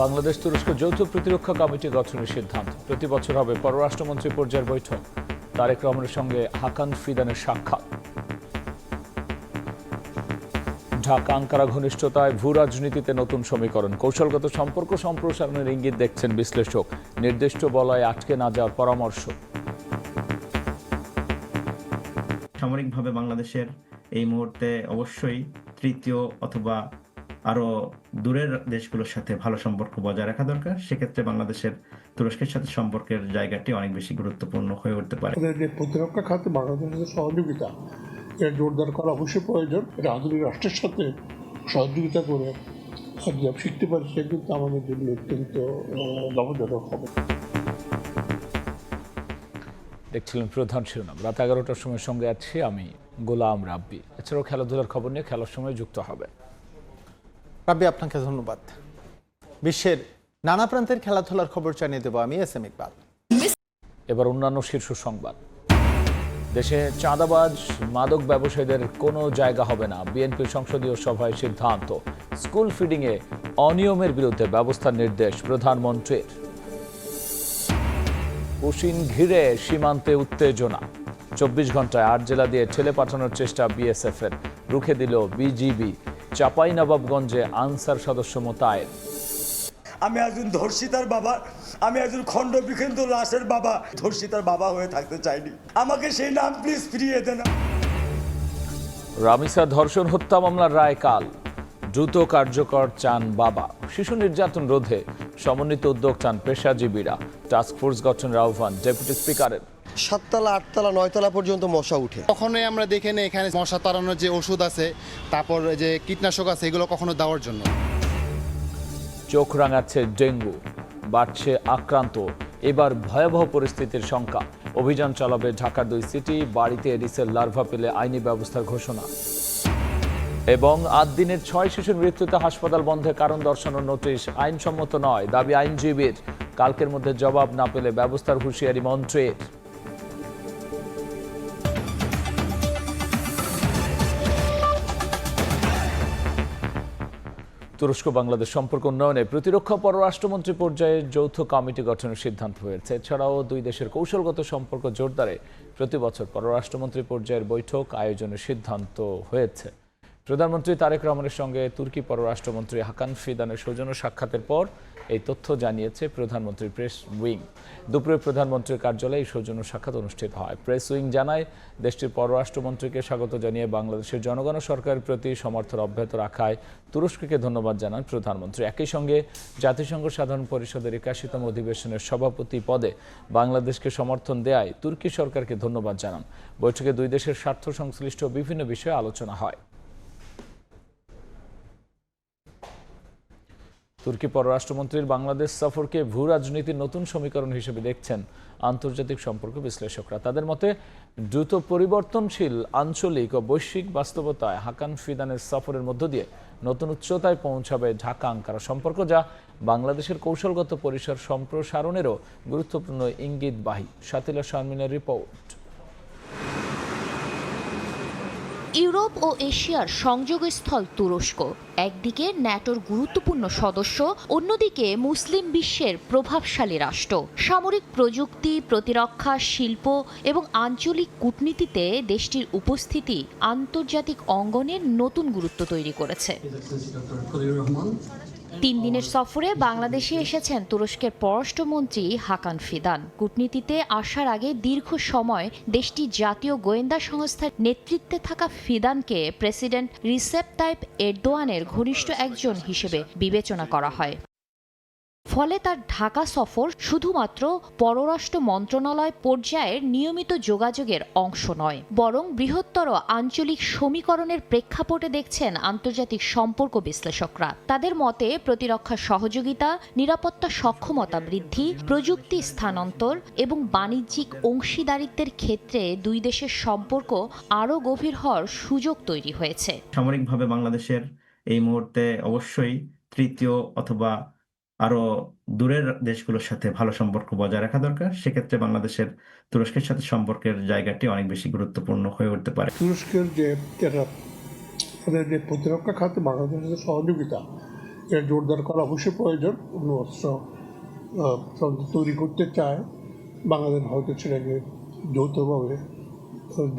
বাংলাদেশ তুরস্ক যৌথ প্রতিরক্ষা কমিটি গঠনের সিদ্ধান্ত। প্রতি বছর হবে পররাষ্ট্রমন্ত্রী পর্যায়ের বৈঠক। তারেক রহমানের সঙ্গে হাকান ফিদানের সাক্ষাৎ। ঢাকা আঙ্কারা ঘনিষ্ঠতায় ভূ রাজনীতিতে নতুন সমীকরণ। কৌশলগত সম্পর্ক সম্প্রসারণের ইঙ্গিত দেখছেন বিশ্লেষক। নির্দিষ্ট বলয়ে আটকে না যাওয়ার পরামর্শ। সামরিকভাবে বাংলাদেশের এই মুহূর্তে অবশ্যই তৃতীয় অথবা আরো দূরের দেশগুলোর সাথে ভালো সম্পর্ক বজায় রাখা দরকার। সেক্ষেত্রে বাংলাদেশের তুরস্কের সাথে সম্পর্কের জায়গাটি অনেক বেশি গুরুত্বপূর্ণ হয়ে উঠতে পারে। প্রতিরক্ষা খাতে বাংলাদেশের সহযোগিতা এটা জোরদার করা অবশ্যই প্রয়োজন। এটা আধুনিক রাষ্ট্রের সাথে সহযোগিতা করে যা শিখতে পারি সে কিন্তু আমাদের জন্য অত্যন্ত লাভজনক হবে। দেখছিলেন প্রধান শিরোনাম। রাত 11টার সময় সঙ্গে আছি আমি গোলাম রাব্বি। এছাড়াও খেলাধুলার খবর নিয়ে খেলার সময় যুক্ত হবে রাব্বি। আপনাকে ধন্যবাদ। বিশ্বের নানা প্রান্তের খেলাধুলার খবর জানিয়ে দেব আমি এস এম ইকবাল। এবার অন্যান্য শীর্ষ সংবাদ। দেশে চাঁদাবাজ মাদক ব্যবসায়ীদের কোনো জায়গা হবে না, বিএনপির সংসদীয় সভায় সিদ্ধান্ত। স্কুল ফিডিংয়ে অনিয়মের বিরুদ্ধে ব্যবস্থার নির্দেশ প্রধানমন্ত্রীর। পুশিন ঘিরে সীমান্তে উত্তেজনা। 24 ঘন্টায় 8 জেলা দিয়ে ঠেলে পাঠানোর চেষ্টা বিএসএফ এর, রুখে দিল বিজিবি। চাঁপাইনবাবগঞ্জে আনসার সদস্য মোতায়েন। আমি একজন ধর্ষিতার বাবা, আমি একজন খণ্ডবিখণ্ড লাশের বাবা, ধর্ষিতার বাবা হয়ে থাকতে চাইনি। আমাকে সেই নাম প্লিজ ফিরিয়ে দেন। রামিসা ধর্ষণ হত্যা মামলার রায় কাল। দ্রুত কার্যকর চান বাবা। শিশু নির্যাতন রোধে সমন্বিত উদ্যোগ চান পেশাজীবীরা। টাস্কফোর্স গঠনের আহ্বান ডেপুটি স্পিকারের। 7 তলা 8 তলা 9 তলা পর্যন্ত মশা উঠে। কখনোই আমরা দেখি না এখানে মশা তাড়ানোর যে ওষুধ আছে, তারপর যে কীটনাশক আছে, এগুলো কখনো দেওয়ার জন্য। চোখ রাঙাচ্ছে ডেঙ্গু, বাড়ছে আক্রান্ত। এবার ভয়াবহ পরিস্থিতির শঙ্কা। অভিযান চালাবে ঢাকার 2 সিটি। বাড়িতে এডিসের লার্ভা পেলে আইনি ব্যবস্থার ঘোষণা। এবং 8 দিনের 6 শিশুর মৃত্যুতে হাসপাতাল বন্ধে কারণ দর্শানোর নোটিশ আইনসম্মত নয়, দাবি আইনজীবীর। কালকের মধ্যে জবাব না পেলে ব্যবস্থার হুঁশিয়ারি মন্ত্রীর। তুরস্ক বাংলাদেশ সম্পর্ক উন্নয়নে প্রতিরক্ষা পররাষ্ট্রমন্ত্রী পর্যায়ে যৌথ কমিটি গঠনের সিদ্ধান্ত হয়েছে। এছাড়াও দুই দেশের কৌশলগত সম্পর্ক জোরদারে প্রতি বছর পররাষ্ট্রমন্ত্রী পর্যায়ের বৈঠক আয়োজনের সিদ্ধান্ত হয়েছে। প্রধানমন্ত্রী তারেক রহমানের সঙ্গে তুর্কি পররাষ্ট্রমন্ত্রী হাকান ফিদানের সৌজন্য সাক্ষাতের পর এই তথ্য জানিয়েছে প্রধানমন্ত্রীর প্রেস উইং। দুপুরে প্রধানমন্ত্রীর কার্যালয়ে এই সৌজন্য সাক্ষাৎ অনুষ্ঠিত হয়। প্রেস উইং জানায়, দেশটির পররাষ্ট্রমন্ত্রীকে স্বাগত জানিয়ে বাংলাদেশের জনগণ ও সরকারের প্রতি সমর্থন অব্যাহত রাখায় তুরস্ককে ধন্যবাদ জানান প্রধানমন্ত্রী। একই সঙ্গে জাতিসংঘ সাধারণ পরিষদের 81তম অধিবেশনের সভাপতি পদে বাংলাদেশকে সমর্থন দেয়ায় তুর্কি সরকারকে ধন্যবাদ জানান। বৈঠকে দুই দেশের স্বার্থ সংশ্লিষ্ট বিভিন্ন বিষয়ে আলোচনা হয়। তুর্কি পররাষ্ট্রমন্ত্রীর বাংলাদেশ সফরকে ভূ রাজনীতির নতুন সমীকরণ হিসেবে দেখছেন আন্তর্জাতিক সম্পর্ক বিশ্লেষকরা। তাদের মতে, দ্রুত পরিবর্তনশীল আঞ্চলিক ও বৈশ্বিক বাস্তবতায় হাকান ফিদানের সফরের মধ্য দিয়ে নতুন উচ্চতায় পৌঁছাবে ঢাকা আঙ্কারা সম্পর্ক, যা বাংলাদেশের কৌশলগত পরিসর সম্প্রসারণেরও গুরুত্বপূর্ণ ইঙ্গিতবাহী। শাতিলা শারমিনের রিপোর্ট। ইউরোপ ও এশিয়ার সংযোগস্থল তুরস্ক। একদিকে ন্যাটোর গুরুত্বপূর্ণ সদস্য, অন্যদিকে মুসলিম বিশ্বের প্রভাবশালী রাষ্ট্র। সামরিক প্রযুক্তি, প্রতিরক্ষা, শিল্প এবং আঞ্চলিক কূটনীতিতে দেশটির উপস্থিতি আন্তর্জাতিক অঙ্গনের নতুন গুরুত্ব তৈরি করেছে। 3 দিনের সফরে বাংলাদেশে এসেছেন তুরস্কের পররাষ্ট্রমন্ত্রী হাকান ফিদান। কূটনীতিতে আসার আগে দীর্ঘ সময় দেশটির জাতীয় গোয়েন্দা সংস্থার নেতৃত্বে থাকা ফিদানকে প্রেসিডেন্ট রিসেপ তাইপ এরদোয়ানের ঘনিষ্ঠ একজন হিসেবে বিবেচনা করা হয়। ফলে তার ঢাকা সফর শুধুমাত্র পররাষ্ট্র মন্ত্রণালয় পর্যায়ের নিয়মিত যোগাযোগের অংশ নয়, বরং বৃহত্তর আঞ্চলিক সমীকরণের প্রেক্ষাপটে দেখছেন আন্তর্জাতিক সম্পর্ক বিশ্লেষকরা। তাদের মতে, প্রতিরক্ষা সহযোগিতা, নিরাপত্তা সক্ষমতা বৃদ্ধি, প্রযুক্তি স্থানান্তর এবং বাণিজ্যিক অংশীদারিত্বের ক্ষেত্রে দুই দেশের সম্পর্ক আরও গভীর হওয়ার সুযোগ তৈরি হয়েছে। সামরিকভাবে বাংলাদেশের এই মুহূর্তে অবশ্যই তৃতীয় অথবা আরো দূরের দেশগুলোর সাথে ভালো সম্পর্ক বজায় রাখা দরকার। সেক্ষেত্রে বাংলাদেশের তুরস্কের সাথে সম্পর্কের জায়গাটি অনেক বেশি গুরুত্বপূর্ণ হয়ে উঠতে পারে। তুরস্কের যে প্রতিরক্ষা খাতে বাংলাদেশের সহযোগিতা এর জোরদার করা অবশ্যই প্রয়োজন। কোনো অস্ত্র তৈরি করতে চায় বাংলাদেশ হয়তো সেটাকে যৌথভাবে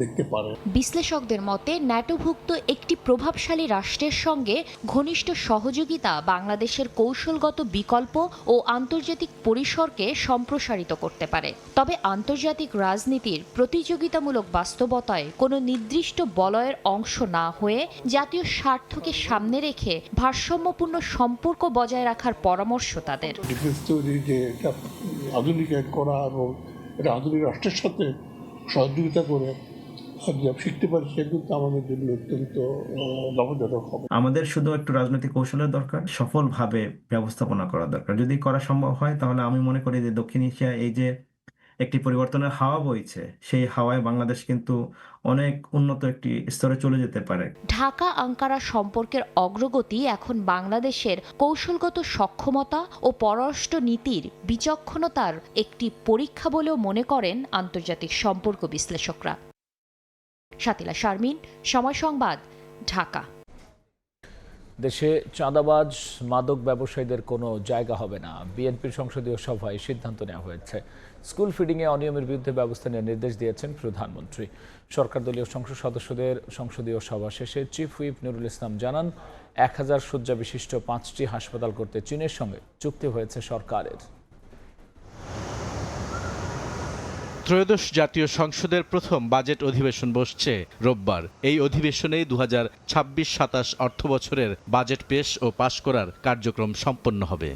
দেখতে পারে। বিশ্লেষকদের মতে ন্যাটোভুক্ত একটি প্রভাবশালী রাষ্ট্রের সঙ্গে ঘনিষ্ঠ সহযোগিতা বাংলাদেশের কৌশলগত বিকল্প ও আন্তর্জাতিক পরিসরকে সম্প্রসারিত করতে পারে। তবে আন্তর্জাতিক রাজনীতির প্রতিযোগিতামূলক বাস্তবতায় কোনো নির্দিষ্ট বলয়ের অংশ না হয়ে জাতীয় স্বার্থকে সামনে রেখে ভারসাম্যপূর্ণ সম্পর্ক বজায় রাখার পরামর্শ তাদের। ডিফেন্স তৈরি যে এটা আধুনিকায়ন করা এবং এটা আধুনিক রাষ্ট্রের সাথে সহযোগিতা করে শিখতে পারি, সে কিন্তু আমাদের জন্য অত্যন্ত লাভজনক হবে। আমাদের শুধু একটু রাজনৈতিক কৌশলের দরকার, সফলভাবে ব্যবস্থাপনা করা দরকার। যদি করা সম্ভব হয় তাহলে আমি মনে করি যে দক্ষিণ এশিয়া এই যে একটি পরিবর্তনের হাওয়া বইছে, সেই হাওয়ায় বাংলাদেশ কিন্তু অনেক উন্নত একটি স্তরে চলে যেতে পারে। ঢাকা আঙ্কারা সম্পর্কের অগ্রগতি এখন বাংলাদেশের কৌশলগত সক্ষমতা ও পররাষ্ট্র নীতির বিচক্ষণতার একটি পরীক্ষা বলেও মনে করেন আন্তর্জাতিক সম্পর্ক বিশ্লেষকরা। শাতিলা শারমিন, সময় সংবাদ, ঢাকা। দেশে চাঁদাবাজ মাদক ব্যবসায়ীদের কোনো জায়গা হবে না, বিএনপির সংসদীয় সভায় সিদ্ধান্ত নেওয়া হয়েছে। স্কুল ফিডিংয়ে অনিয়মের বিরুদ্ধে ব্যবস্থা নেওয়ার নির্দেশ দিয়েছেন প্রধানমন্ত্রী। সরকার দলীয় সংসদ সদস্যদের সংসদীয় সভা শেষে চিফ হুইপ নুরুল ইসলাম জানান, 1000 শয্যা বিশিষ্ট 5টি হাসপাতাল করতে চীনের সঙ্গে চুক্তি হয়েছে সরকারের। ত্রয়োদশ জাতীয় সংসদের প্রথম বাজেট অধিবেশন বসছে রোববার। এই অধিবেশনে 2026-27 অর্থবছরের বাজেট পেশ ও পাশ করার কার্যক্রম সম্পন্ন হবে।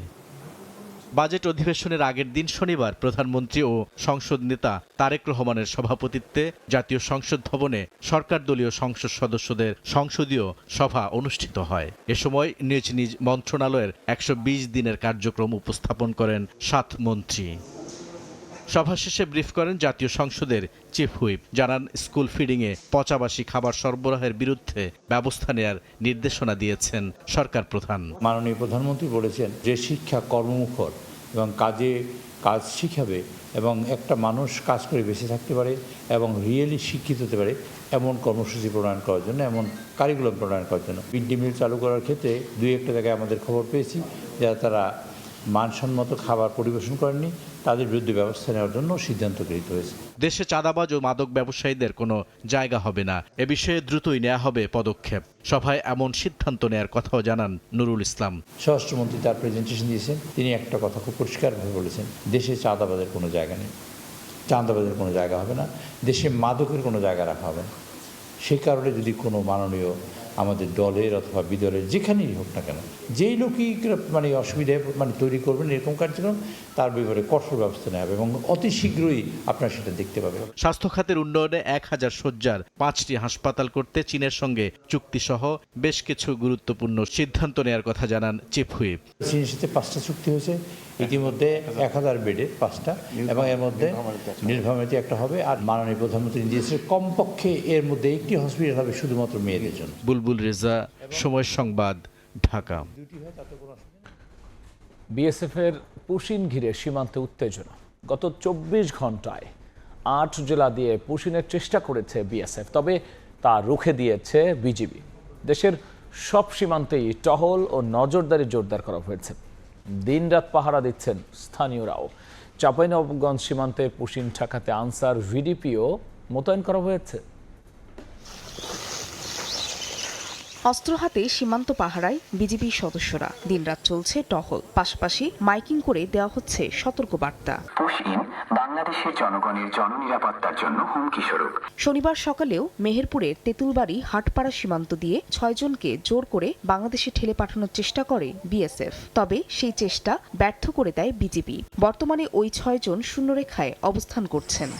বাজেট অধিবেশনের আগের দিন শনিবার প্রধানমন্ত্রী ও সংসদ নেতা তারেক রহমানের সভাপতিত্বে জাতীয় সংসদ ভবনে সরকার দলীয় সংসদ সদস্যদের সংসদীয় সভা অনুষ্ঠিত হয়। এ সময় নিজ নিজ মন্ত্রণালয়ের 120 দিনের কার্যক্রম উপস্থাপন করেন 7 মন্ত্রী। সভা শেষে ব্রিফ করেন জাতীয় সংসদের চিফ হুইপ। জানান, স্কুল ফিডিংয়ে পচাবাসী খাবার সরবরাহের বিরুদ্ধে ব্যবস্থা নেয়ার নির্দেশনা দিয়েছেন সরকার প্রধান। মাননীয় প্রধানমন্ত্রী বলেছেন যে শিক্ষা কর্মমুখর এবং কাজ শিখাবে এবং একটা মানুষ কাজ করে বেঁচে থাকতে পারে এবং রিয়েলি শিক্ষিত হতে পারে এমন কর্মসূচি প্রণয়ন করার জন্য, এমন কারিকুলাম প্রণয়ন করার জন্য। মিড ডে মিল চালু করার ক্ষেত্রে 2-1টা জায়গায় আমাদের খবর পেয়েছি যারা তারা মানসম্মত খাবার পরিবেশন করেননি, তাদের বিরুদ্ধে ব্যবস্থা নেওয়ার জন্য সিদ্ধান্ত গৃহীত হয়েছে। দেশে চাঁদাবাজ ও মাদক ব্যবসায়ীদের কোনো জায়গা হবে না, এ বিষয়ে দ্রুতই নেওয়া হবে পদক্ষেপ। সভায় এমন সিদ্ধান্ত নেয়ার কথাও জানান নুরুল ইসলাম। স্বরাষ্ট্রমন্ত্রী তার প্রেজেন্টেশন দিয়েছেন, তিনি একটা কথা খুব পরিষ্কারভাবে বলেছেন, দেশে চাঁদাবাজের কোনো জায়গা নেই, চাঁদাবাজের কোনো জায়গা হবে না, দেশে মাদকের কোনো জায়গা রাখা হবে না। সেই কারণে যদি কোনো মাননীয় আমাদের দলের অথবা বিদলের যেখানেই হোক না কেন, যেই লোকই অসুবিধায় তৈরি করবেন এরকম কার্যক্রম, তার ব্যাপারে কঠোর ব্যবস্থা নেওয়া হবে এবং অতি শীঘ্রই আপনারা সেটা দেখতে পাবেন। স্বাস্থ্য খাতের উন্নয়নে 1000 শয্যার 5টি হাসপাতাল করতে চীনের সঙ্গে চুক্তিসহ বেশ কিছু গুরুত্বপূর্ণ সিদ্ধান্ত নেওয়ার কথা জানান চিফ হুইপ। চীনের সাথে 5টা চুক্তি হয়েছে, ইতিমধ্যে 1000 বেডের 5টা এবং এর মধ্যে নীলফামারীতে একটা হবে। আর মাননীয় প্রধানমন্ত্রী দিয়েছে কমপক্ষে এর মধ্যে একটি হসপিটাল হবে শুধুমাত্র মেয়েদের জন্য। বুলবুল রেজা, সময় সংবাদ, ঢাকা। বিএসএফের পুশিন ঘিরে সীমান্তে উত্তেজনা। গত 24 ঘন্টায় 8 জেলা দিয়ে পুশিনের চেষ্টা করেছে বিএসএফ, তবে তা রুখে দিয়েছে বিজিবি। দেশের সব সীমান্তেই টহল ও নজরদারি জোরদার করা হয়েছে। দিনরাত পাহারা দিচ্ছেন স্থানীয়রাও। চাঁপাইনবাবগঞ্জ সীমান্তে পুশিন ঠেকাতে আনসার ভিডিপিও মোতায়েন করা হয়েছে। অস্ত্র হাতে সীমান্ত পাহারায় বিজিবি সদস্যরা। দিনরাত চলছে টহল, পাশাপাশি মাইকিং করে দেওয়া হচ্ছে সতর্কবার্তা। পুশিন বাংলাদেশের জনগণের জননিরাপত্তার জন্য হুমকি স্বরূপ। শনিবার সকালেও মেহেরপুরের তেঁতুলবাড়ি হাটপাড়া সীমান্ত দিয়ে 6 জনকে জোর করে বাংলাদেশে ঠেলে পাঠানোর চেষ্টা করে বিএসএফ। তবে সেই চেষ্টা ব্যর্থ করে দেয় বিজিবি। বর্তমানে ওই 6 জন শূন্যরেখায় অবস্থান করছেন।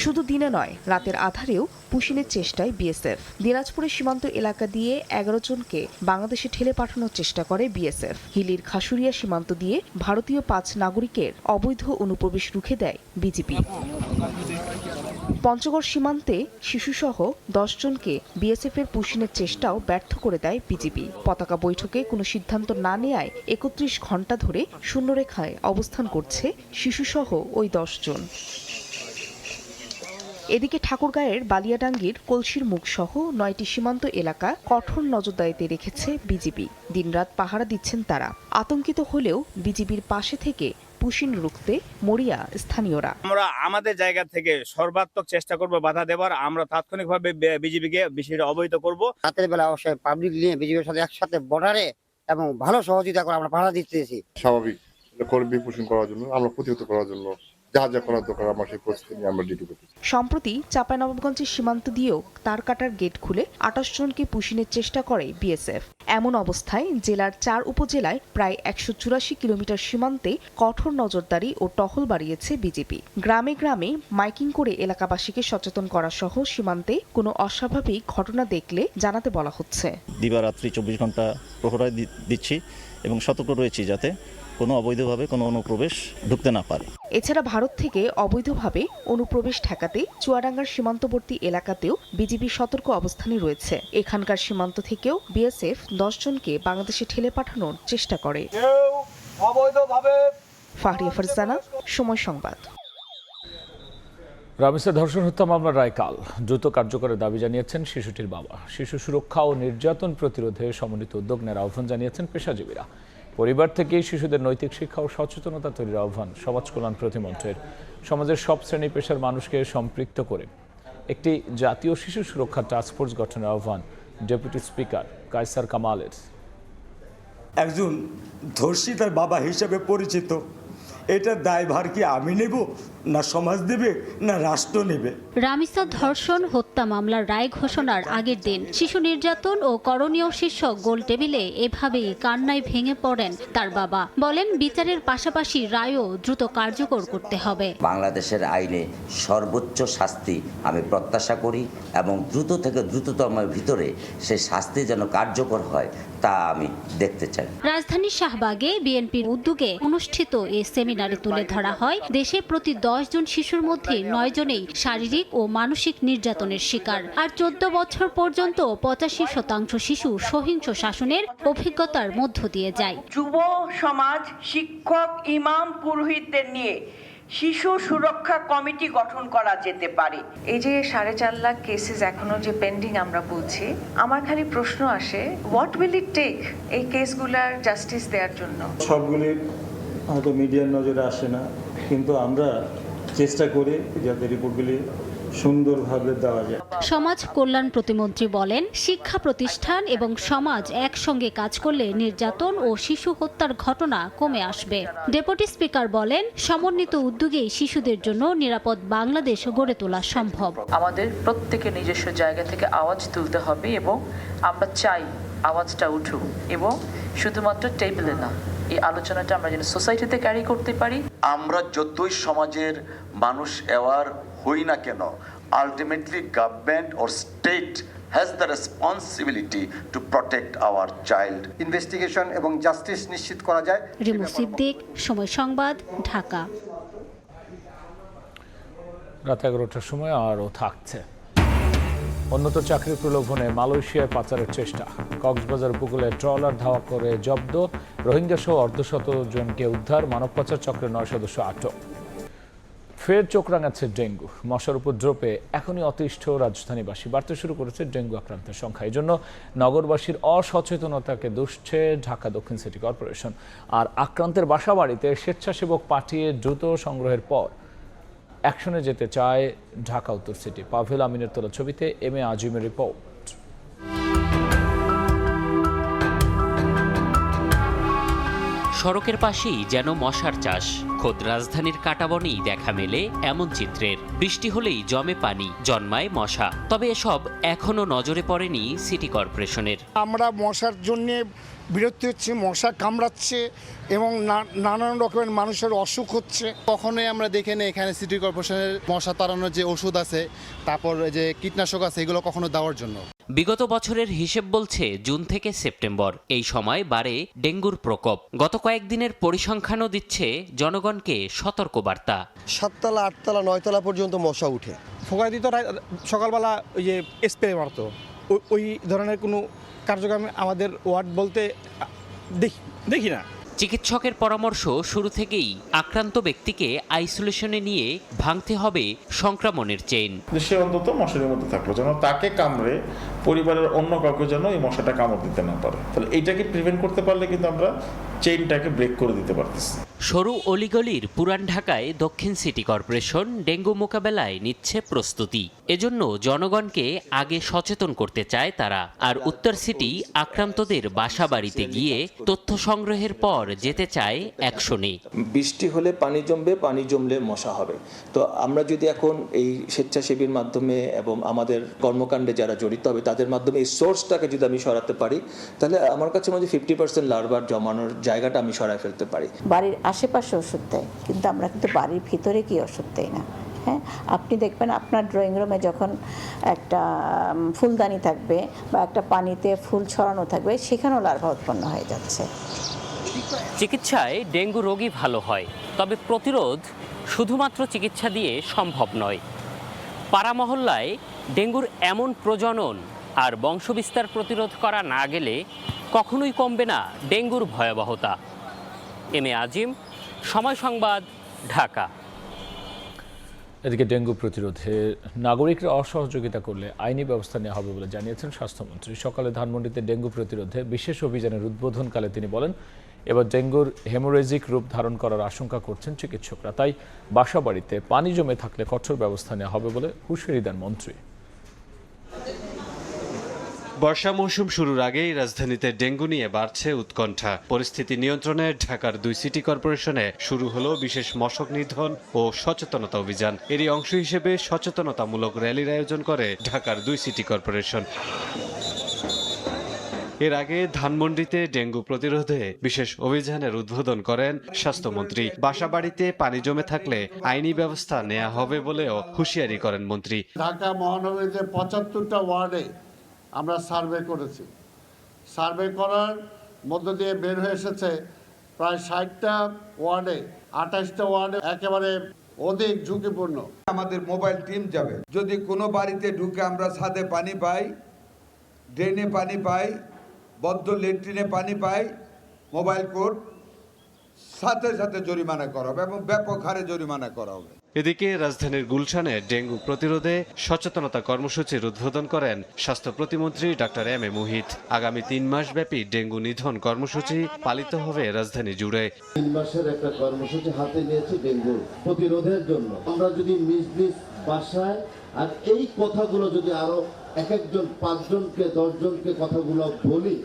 শুধু দিনে নয়, রাতের আধারেও পুশিনের চেষ্টায় বিএসএফ। দিনাজপুরের সীমান্ত এলাকা দিয়ে 11 জনকে বাংলাদেশে ঠেলে পাঠানোর চেষ্টা করে বিএসএফ। হিলির খাসুরিয়া সীমান্ত দিয়ে ভারতীয় 5 নাগরিকের অবৈধ অনুপ্রবেশ রুখে দেয় বিজিবি। পঞ্চগড় সীমান্তে শিশুসহ 10 জনকে বিএসএফের পুশিনের চেষ্টাও ব্যর্থ করে দেয় বিজিবি। পতাকা বৈঠকে কোনো সিদ্ধান্ত না নেয়ায় 31 ঘণ্টা ধরে শূন্যরেখায় অবস্থান করছে শিশুসহ ওই 10 জন। এদিকে ঠাকুরগাঁয়ের বালিয়াডাঙ্গির কলসির মুখ সহ 9টি সীমান্ত এলাকা কঠোর নজরদারিতে রেখেছে বিজিবি। দিনরাত পাহারা দিচ্ছেন তারা। আতঙ্কিত হলেও বিজিবির পাশে থেকে পুশিন রুখতে মরিয়া স্থানীয়রা। আমরা আমাদের জায়গা থেকে সর্বাত্মক চেষ্টা করব বাধা দেওয়ার। আমরা তাৎক্ষণিকভাবে বিজিবিকে বিষয়টা অবহিত করব। রাতের বেলা অবশ্যই পাবলিক নিয়ে বিজিবির সাথে একসাথে বর্ডারে এবং ভালো সহযোগিতা করে আমরা পাহারা দিতেছি। স্বাভাবিক কর্মী পোষণ করার জন্য, আমরা প্রতিহত করার জন্য যা যা করার দরকার আমরা সেই পরিস্থিতি নিয়ে আমরা ডিউটি করতেছি। সম্প্রতি চাঁপাইনবাবগঞ্জের সীমান্ত দিয়েও তারকাটার গেট খুলে 28 জনকে পুশিনের চেষ্টা করে বিএসএফ। এমন অবস্থায় জেলার 4 উপজেলায় প্রায় 184 কিলোমিটার সীমান্তে কঠোর নজরদারি ও টহল বাড়িয়েছে বিজিবি। গ্রামে গ্রামে মাইকিং করে এলাকাবাসীকে সচেতন করা সহ সীমান্তে কোনো অস্বাভাবিক ঘটনা দেখলে জানাতে বলা হচ্ছে। দিবারাত্রি 24 ঘন্টা প্রহরায় দিচ্ছি এবং সতর্ক রয়েছি যাতে কোনো অবৈধভাবে কোনো অনুপ্রবেশ ঢুকতে না পারে। এছাড়া ভারত থেকে অবৈধভাবে অনুপ্রবেশ ঠেকাতে চুয়াডাঙ্গার সীমান্তবর্তী এলাকাতেও বিজিবি সতর্ক অবস্থানে রয়েছে। এখানকার সীমান্ত থেকেও বিএসএফ 10 জনকে বাংলাদেশে ঠেলে পাঠানোর চেষ্টা করে। ফাহরিয়া ফারজানা, সময় সংবাদ। রামিসের ধর্ষণ হত্যা মামলার রায় কাল। দ্রুত কার্যকরের দাবি জানিয়েছেন শিশুটির বাবা। শিশু সুরক্ষা ও নির্যাতন প্রতিরোধে সমন্বিত উদ্যোগ নেওয়ার আহ্বান জানিয়েছেন পেশাজীবীরা। পরিবার থেকেই শিশুদের নৈতিক শিক্ষা ও সচেতনতা তৈরির আহ্বান সমাজ কল্যাণ প্রতিমন্ত্রীর। সমাজের সব শ্রেণী পেশার মানুষকে সম্পৃক্ত করে একটি জাতীয় শিশু সুরক্ষা টাস্কফোর্স গঠনের আহ্বান ডেপুটি স্পিকার কায়সার কামালের। একজন ধর্ষিতার বাবা হিসেবে পরিচিত, এটার দায়ভার কি আমি নেব, না সমাজ দেবে, না রাষ্ট্র নেবে? রামিসা ধর্ষণ হত্যা মামলার রায় ঘোষণার আগের দিন শিশু নির্যাতন ও করণীয় শীর্ষক গোল টেবিলে এভাবেই কান্নায় ভেঙে পড়েন তার বাবা। বলেন বিচারের পাশাপাশি রায়ও দ্রুত কার্যকর করতে হবে। বাংলাদেশের আইনে সর্বোচ্চ শাস্তি আমি প্রত্যাশা করি এবং দ্রুত থেকে দ্রুততমের ভিতরে সেই শাস্তি যেন কার্যকর হয় তা আমি দেখতে চাই। রাজধানীর শাহবাগে বিএনপির উদ্যোগে অনুষ্ঠিত এই সেমিনারে তুলে ধরা হয় দেশে প্রতি 10 জন শিশুর মধ্যে 9 জনেই শারীরিক ও মানসিক নির্যাতনের শিকার, আর 14 বছর পর্যন্ত 85% শিশু সহিংস শাসনের অভিজ্ঞতার মধ্য দিয়ে যায়। যুব সমাজ, শিক্ষক, ইমাম, পুরোহিতদের নিয়ে শিশু সুরক্ষা কমিটি গঠন করা যেতে পারে। এই যে 4.5 লাখ কেসেস এখনো যে পেন্ডিং আমরা বলছি, আমার খালি প্রশ্ন আসে, হোয়াট উইল ইট টেক এই কেসগুলার জাস্টিস দেওয়ার জন্য? সবগুলি হয়তো মিডিয়ার নজরে আসে না, কিন্তু আমরা চেষ্টা করি যাতে রিপোর্টগুলি সুন্দরভাবে দেওয়া যায়। সমাজ কল্যাণ প্রতিমন্ত্রী বলেন, শিক্ষা প্রতিষ্ঠান এবং সমাজ একসঙ্গে কাজ করলে নির্যাতন ও শিশু হত্যার ঘটনা কমে আসবে। ডেপুটি স্পিকার বলেন, সমন্বিত উদ্যোগেই শিশুদের জন্য নিরাপদ বাংলাদেশ গড়ে তোলা সম্ভব। আমাদের প্রত্যেকের নিজস্ব জায়গা থেকে আওয়াজ তুলতে হবে এবং আমরা চাই আওয়াজটা উঠুক, এবং শুধুমাত্র টেবিলে না, এই আলোচনাটা আমরা যেন সোসাইটিতে ক্যারি করতে পারি। আমরা যতই সমাজের মানুষ অ্যাওয়ার হই না কেন, ultimately government or state has the responsibility to protect hour child. Investigation এবং জাস্টিস নিশ্চিত করা যায়। রিমু সিদ্দিক, সময় সংবাদ, ঢাকা। রাত 11টার সময় আরও থাকছে। উন্নত চাকরির প্রলোভনে মালয়েশিয়ায় পাচারের চেষ্টা। কক্সবাজার উপকূলে ট্রলার ধাওয়া করে জব্দ, রোহিঙ্গা সহ অর্ধশত জনকে উদ্ধার, মানব পাচার চক্রের 9 সদস্য আটক। ফের চোখ রাঙাচ্ছে ডেঙ্গু। মশার উপদ্রবে এখনই অতিষ্ঠ রাজধানীবাসী। বাড়তে শুরু করেছে ডেঙ্গু আক্রান্তের সংখ্যা। এই জন্য নগরবাসীর অসচেতনতাকে দুষছে ঢাকা দক্ষিণ সিটি কর্পোরেশন। আর আক্রান্তের বাসা বাড়িতে স্বেচ্ছাসেবক পাঠিয়ে দ্রুত সংগ্রহের পর অ্যাকশনে যেতে চায় ঢাকা উত্তর সিটি। পাভেল আমিনের তোলা ছবিতে এম এ আজিমের রিপোর্ট। সড়কের পাশেই যেন মশার চাষ। খোদ রাজধানীর কাঁটাবনেই দেখা মেলে এমন চিত্রের। বৃষ্টি হলেই জমে পানি, জন্মায় মশা। তবে এসব এখনো নজরে পড়েনি সিটি কর্পোরেশনের। আমরা মশার জন্য বিরক্তি হচ্ছে, মশা কামড়াচ্ছে এবং নানান রকমের মানুষের অসুখ হচ্ছে। কখনোই আমরা দেখে নেই এখানে সিটি কর্পোরেশনের মশা তাড়ানোর যে ওষুধ আছে, তারপর যে কীটনাশক আছে, এগুলো কখনো দেওয়ার জন্য। বিগত বছরের হিসেব বলছে জুন থেকে সেপ্টেম্বর এই সময় বাড়ে ডেঙ্গুর প্রকোপ। গত কয়েকদিনের পরিসংখ্যানও দিচ্ছে জনগণকে সতর্কবার্তা। 7 তলা 8 তলা 9 তলা পর্যন্ত মশা উঠে। ফোকা দিত সকালবেলা ওই যে স্প্রে মারতো, ওই ধরনের কোনো কার্যক্রম আমাদের ওয়ার্ড বলতে দেখি না। চিকিৎসকের পরামর্শ, শুরু থেকেই আক্রান্ত ব্যক্তিকে আইসোলেশনে নিয়ে ভাঙতে হবে সংক্রমণের চেইন। সে অন্তত মশারির মধ্যে থাকলো, যেন তাকে কামড়ে পরিবারের অন্য কাউকে যেন এই মশাটা কামড় দিতে না পারে। তাহলে এইটাকে প্রিভেন্ট করতে পারলে কিন্তু আমরা চেইনটাকে ব্রেক করে দিতে পারতেছি। সরু অলিগলির পুরান ঢাকায় দক্ষিণ সিটি কর্পোরেশন ডেঙ্গু মোকাবেলায় নিচ্ছে প্রস্তুতি। এজন্য জনগণকে আগে সচেতন করতে চায় তারা। আর উত্তর সিটি আক্রান্তদের বাসা বাড়িতে গিয়ে তথ্য সংগ্রহের পর যেতে চায় অ্যাকশনে। বৃষ্টি হলে পানি জমবে, পানি জমলে মশা হবে। তো আমরা যদি এখন এই স্বেচ্ছাসেবীর মাধ্যমে এবং আমাদের কর্মকাণ্ডে যারা জড়িত হবে তাদের মাধ্যমে এই সোর্সটাকে যদি আমি সরাতে পারি, তাহলে আমার কাছে মনে হয় 50% লার্ভার জমানোর জায়গাটা আমি সরায় ফেলতে পারি। বাড়ির আশেপাশে ওষুধ দেয়, কিন্তু আমরা কিন্তু বাড়ির ভিতরে কি ওষুধ দেই না। হ্যাঁ, আপনি দেখবেন আপনার ড্রয়িং রুমে যখন একটা ফুলদানি থাকবে বা একটা পানিতে ফুল ছড়ানো থাকবে, সেখানেও লার্ভা উৎপন্ন হয়ে যাচ্ছে। চিকিৎসায় ডেঙ্গু রোগী ভালো হয়, তবে প্রতিরোধ শুধুমাত্র চিকিৎসা দিয়ে সম্ভব নয়। পাড়া মহল্লায় ডেঙ্গুর এমন প্রজনন আর বংশবিস্তার প্রতিরোধ করা না গেলে কখনোই কমবে না ডেঙ্গুর ভয়াবহতা। এম এ আজিম, সময় সংবাদ, ঢাকা। এদিকে ডেঙ্গু প্রতিরোধে নাগরিকরা অসহযোগিতা করলে আইনি ব্যবস্থা নেওয়া হবে বলে জানিয়েছেন স্বাস্থ্যমন্ত্রী। সকালে ধানমন্ডিতে ডেঙ্গু প্রতিরোধে বিশেষ অভিযানের উদ্বোধনকালে তিনি বলেন, এবার ডেঙ্গুর হেমোরেজিক রূপ ধারণ করার আশঙ্কা করছেন চিকিৎসকরা। তাই বাসাবাড়িতে পানি জমে থাকলে কঠোর ব্যবস্থা নেওয়া হবে বলে হুঁশিয়ারি দেন মন্ত্রী। বর্ষা মৌসুম শুরুর আগেই রাজধানীতে ডেঙ্গু নিয়ে বাড়ছে উৎকণ্ঠা। পরিস্থিতি নিয়ন্ত্রণে ঢাকার 2 সিটি কর্পোরেশনে শুরু হলো বিশেষ মশক নিধন ও সচেতনতা অভিযান। এরই অংশ হিসেবে সচেতনতামূলক র্যালির আয়োজন করে ঢাকার 2 সিটি কর্পোরেশন। এর আগে ধানমন্ডিতে ডেঙ্গু প্রতিরোধে বিশেষ অভিযানের উদ্বোধন করেন স্বাস্থ্যমন্ত্রী। বাসাবাড়িতে পানি জমে থাকলে আইনি ব্যবস্থা নেওয়া হবে বলেও হুঁশিয়ারি করেন মন্ত্রী। ঢাকা মহানগরীতে 75টা ওয়ার্ডে আমরা সার্ভে করেছি। সার্ভে করার মধ্য দিয়ে বের হয়ে এসেছে প্রায় 60টা ওয়ার্ডে, 28টা ওয়ার্ডে একেবারে অধিক ঝুঁকিপূর্ণ। আমাদের মোবাইল টিম যাবে, যদি কোনো বাড়িতে ঢুকে আমরা ছাদে পানি পাই, ড্রেনে পানি পাই, বদ্ধ ল্যাট্রিনে পানি পাই, মোবাইল কোড সাথে সাথে জরিমানা করা হবে এবং ব্যাপক হারে জরিমানা করা হবে। এদিকে রাজধানীর গুলশানে ডেঙ্গু প্রতিরোধে সচেতনতা কর্মসূচির উদ্বোধন করেন স্বাস্থ্য প্রতিমন্ত্রী ডাক্তার এম এ মুহিত। আগামী 3 মাস ব্যাপী ডেঙ্গু নিধন কর্মসূচি পালিত হবে রাজধানী জুড়ে। 3 মাসের একটা কর্মসূচি হাতে নিয়েছে ডেঙ্গু প্রতিরোধের জন্য। আমরা যদি নিজ নিজ বাসায় আর এই কথাগুলো যদি আরো একজন 5 জনকে 10 জনকে কথাগুলো বলি,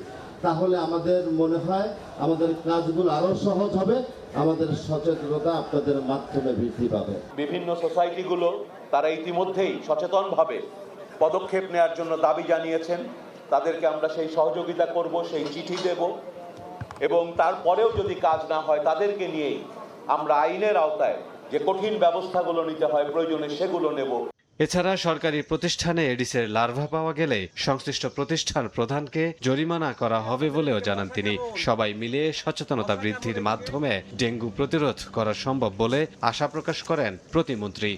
তাহলে আমাদের মনে হয় আমাদের কাজগুলো আরো সহজ হবে, আমাদের সচেতনতা আপনাদের মাধ্যমে বৃদ্ধি পাবে। বিভিন্ন সোসাইটিগুলো তারা ইতিমধ্যেই সচেতনভাবে পদক্ষেপ নেওয়ার জন্য দাবি জানিয়েছেন। তাদেরকে আমরা সেই সহযোগিতা করব, সেই চিঠি দেব এবং তারপরেও যদি কাজ না হয় তাদেরকে নিয়েই আমরা আইনের আওতায় যে কঠিন ব্যবস্থাগুলো নিতে হয় প্রয়োজনে সেগুলো নেব। এছাড়া সরকারি প্রতিষ্ঠানে এডিসের লার্ভা পাওয়া গেলে সংশ্লিষ্ট প্রতিষ্ঠান প্রধানকে জরিমানা করা হবে বলেও জানান তিনি। সবাই মিলে সচেতনতা বৃদ্ধির মাধ্যমে ডেঙ্গু প্রতিরোধ করা সম্ভব বলে আশা প্রকাশ করেন প্রতিমন্ত্রী।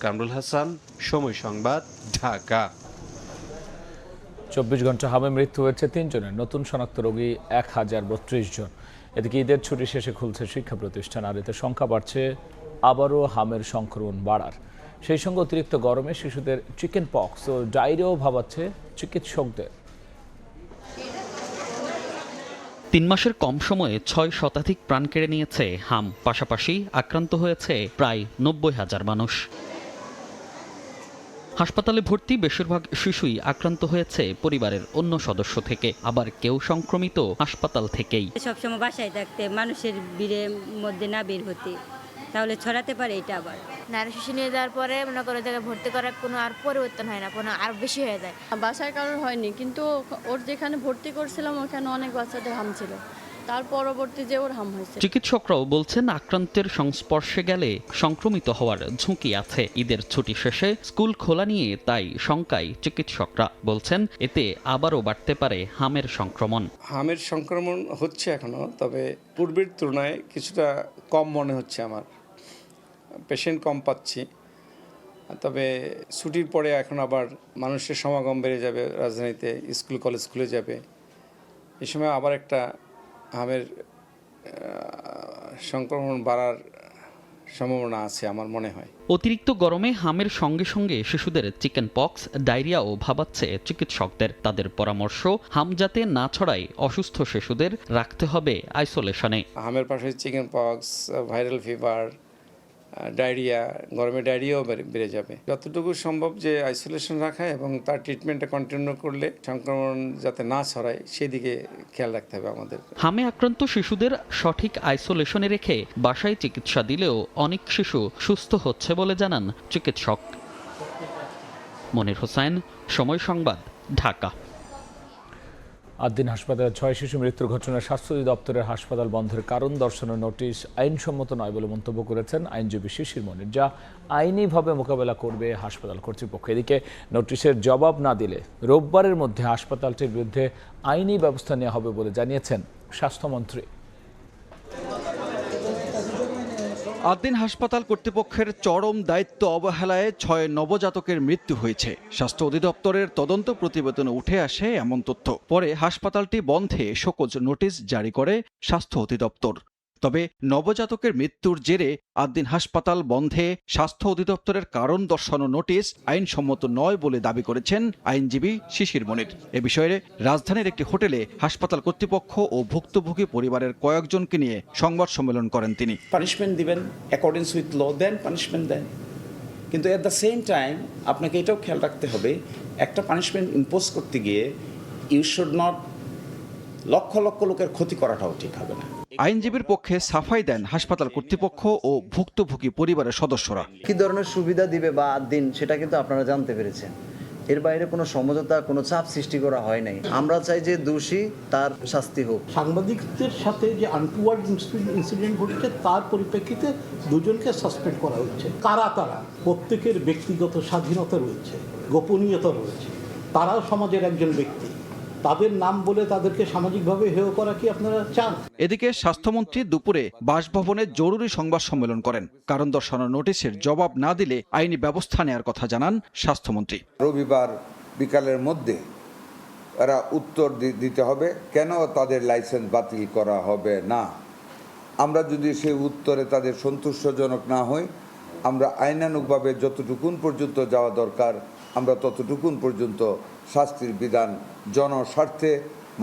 কামরুল হাসান, সময় সংবাদ, ঢাকা। 24 ঘন্টা হামে মৃত্যু হয়েছে 3 জনের, নতুন শনাক্ত রোগী 1032 জন। এদিকে ঈদের ছুটি শেষে খুলছে শিক্ষা প্রতিষ্ঠান, আর এতে সংখ্যা বাড়ছে আবারও হামের সংক্রমণ বাড়ার। সেই সঙ্গে অতিরিক্ত গরমে শিশুদের চিকেন পক্স ও ডায়রিয়াও ভাবাচ্ছে চিকিৎসকদের। 3 মাসের কম সময়ে 6 শতাধিক প্রাণ কেড়ে নিয়েছে হাম। পাশাপাশি আক্রান্ত হয়েছে প্রায় 90,000 মানুষ। হাসপাতালে ভর্তি বেশিরভাগ শিশুই আক্রান্ত হয়েছে পরিবারের অন্য সদস্য থেকে, আবার কেউ সংক্রমিত হাসপাতাল থেকেই। সবসময় বাসায় থাকতে, মানুষের ভিড়ের মধ্যে না বের হতে, তাহলে ছড়াতে পারে এটা। আবার নারী শিশু নিয়ে যাওয়ার পরে মনে করে জায়গায় ভর্তি করার কোনো আর পরিবর্তন হয় না, কোনো আর বেশি হয়ে যায়। বাসায় কারোর হয়নি, কিন্তু ওর যেখানে ভর্তি করছিলাম ওখানে অনেক বাচ্চাদের হাম ছিল, তার পরবর্তী যে ওর হাম হয়েছে। চিকিৎসকরাও বলছেন আক্রান্তের সংস্পর্শে গেলে সংক্রমিত হওয়ার ঝুঁকি আছে। ঈদের ছুটি শেষে স্কুল খোলা নিয়ে তাই শঙ্কায় চিকিৎসকরা। বলছেন এতে আবারও বাড়তে পারে হামের সংক্রমণ। হামের সংক্রমণ হচ্ছে এখনো, তবে পূর্বের তুলনায় কিছুটা কম মনে হচ্ছে আমার। পেশেন্ট কম পাচ্ছি, তবে ছুটির পরে এখন আবার মানুষের সমাগম বেড়ে যাবে, রাজধানীতে স্কুল কলেজ খুলে যাবে। এই সময় আবার একটা হামের সংক্রমণ বাড়ার সম্ভাবনা আছে আমার মনে হয়। অতিরিক্ত গরমে হামের সঙ্গে সঙ্গে শিশুদের চিকেন পক্স, ডায়রিয়াও ভাবাচ্ছে চিকিৎসকদের। তাদের পরামর্শ, হাম যাতে না ছড়ায় অসুস্থ শিশুদের রাখতে হবে আইসোলেশনে। হামের পাশে chicken pox, viral fever, diarrhoea, গরমে ডায়রিয়াও বেড়ে যাবে। যতটুকু সম্ভব যে আইসোলেশন রাখা এবং তার ট্রিটমেন্টটা কন্টিনিউ করলে সংক্রমণ যাতে না ছড়ায় সেদিকে খেয়াল রাখতে হবে আমাদের। হামে আক্রান্ত শিশুদের সঠিক আইসোলেশনে রেখে বাসায় চিকিৎসা দিলেও অনেক শিশু সুস্থ হচ্ছে বলে জানান চিকিৎসক। মনির হোসেন, সময় সংবাদ, ঢাকা। আদ্দিন হাসপাতালে 6 শিশু মৃত্যুর ঘটনায় স্বাস্থ্য অধিদপ্তরের হাসপাতাল বন্ধের কারণ দর্শানোর নোটিশ আইনসম্মত নয় বলে মন্তব্য করেছেন আইনজীবী শিশির মনির, যা আইনিভাবে মোকাবেলা করবে হাসপাতাল কর্তৃপক্ষ। এদিকে নোটিশের জবাব না দিলে রোববারের মধ্যে হাসপাতালটির বিরুদ্ধে আইনি ব্যবস্থা নেওয়া হবে বলে জানিয়েছেন স্বাস্থ্যমন্ত্রী। আদ্দিন হাসপাতাল কর্তৃপক্ষের চরম দায়িত্ব অবহেলায় 6 নবজাতকের মৃত্যু হয়েছে। স্বাস্থ্য অধিদপ্তরের তদন্ত প্রতিবেদনে উঠে আসে এমন তথ্য। পরে হাসপাতালটি বন্ধে শোকজ নোটিশ জারি করে স্বাস্থ্য অধিদপ্তর। তবে নবজাতকের মৃত্যুর জেরে আদ্দিন হাসপাতাল বন্ধে স্বাস্থ্য অধিদপ্তরের কারণ দর্শানো নোটিশ আইনসম্মত নয় বলে দাবি করেছেন আইনজীবী শিশির মনির। এ বিষয়ে রাজধানীর একটি হোটেলে হাসপাতাল কর্তৃপক্ষ ও ভুক্তভোগী পরিবারের কয়েকজনকে নিয়ে সংবাদ সম্মেলন করেন তিনি। পানিশমেন্ট দিবেন অ্যাকর্ডিংস উইথ ল, দেন পানিশমেন্ট দেন, কিন্তু এট দ্য সেম টাইম আপনাকে এটাও খেয়াল রাখতে হবে একটা পানিশমেন্ট ইম্পোজ করতে গিয়ে you should not lakh lakh লোকের ক্ষতি করাটাও ঠিক হবে না। আইনজীবীর পক্ষে সাফাই দেন হাসপাতাল কর্তৃপক্ষ ও ভুক্তভোগী পরিবারের সদস্যরা। কি ধরনের সুবিধা দিবে বা দিন সেটা কিন্তু আপনারা জানতে পেরেছেন। এর বাইরে কোনো সমঝোতা, কোনো চাপ সৃষ্টি করা হয় নাই। আমরা চাই যে দোষী তার শাস্তি হোক। সাংবাদিকদের সাথে যে আনটুয়ার্ড ইনসিডেন্ট ঘটেছে তার পরিপ্রেক্ষিতে দুজনকে সাসপেন্ড করা হচ্ছে। কারা তারা? প্রত্যেকের ব্যক্তিগত স্বাধীনতা রয়েছে, গোপনীয়তা রয়েছে। তারাও সমাজের একজন ব্যক্তি, তাদের নাম বলে তাদেরকে সামাজিকভাবে হেয় করা কি আপনারা চান? এদিকে স্বাস্থ্যমন্ত্রী দুপুরে বাসভবনে জরুরি সংবাদ সম্মেলন করেন। কারণ দর্শানো নোটিশের জবাব না দিলে আইনি ব্যবস্থা নেওয়ার কথা জানান স্বাস্থ্যমন্ত্রী। রবিবার বিকালের মধ্যে এরা উত্তর দিতে হবে কেন তাদের লাইসেন্স বাতিল করা হবে না। আমরা যদি সেই উত্তরে তাদের সন্তুষ্টজনক না হই, আমরা আইনানুগভাবে যতটুকুন পর্যন্ত যাওয়া দরকার আমরা ততটুকুন পর্যন্ত শাস্তির বিধান জনস্বার্থে,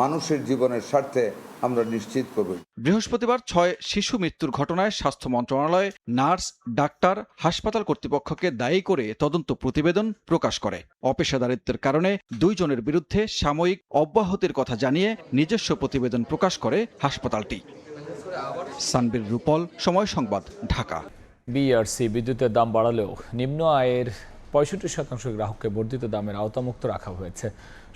মানুষের জীবনের স্বার্থে আমরা নিশ্চিত করব। বৃহস্পতিবার 6 শিশু মৃত্যুর ঘটনায় স্বাস্থ্য মন্ত্রণালয় নার্স, ডাক্তার, হাসপাতাল কর্তৃপক্ষকে দায়ী করে তদন্ত প্রতিবেদন প্রকাশ করে। অপেশাদারিত্বের কারণে 2 জনের বিরুদ্ধে সাময়িক অব্যাহতির কথা জানিয়ে নিজস্ব প্রতিবেদন প্রকাশ করে হাসপাতালটি। সানবীর রূপল, সময় সংবাদ, ঢাকা। বিআরসি বিদ্যুতের দাম বাড়ালেও নিম্ন আয়ের 65% গ্রাহককে বর্ধিত দামের আওতামুক্ত রাখা হয়েছে।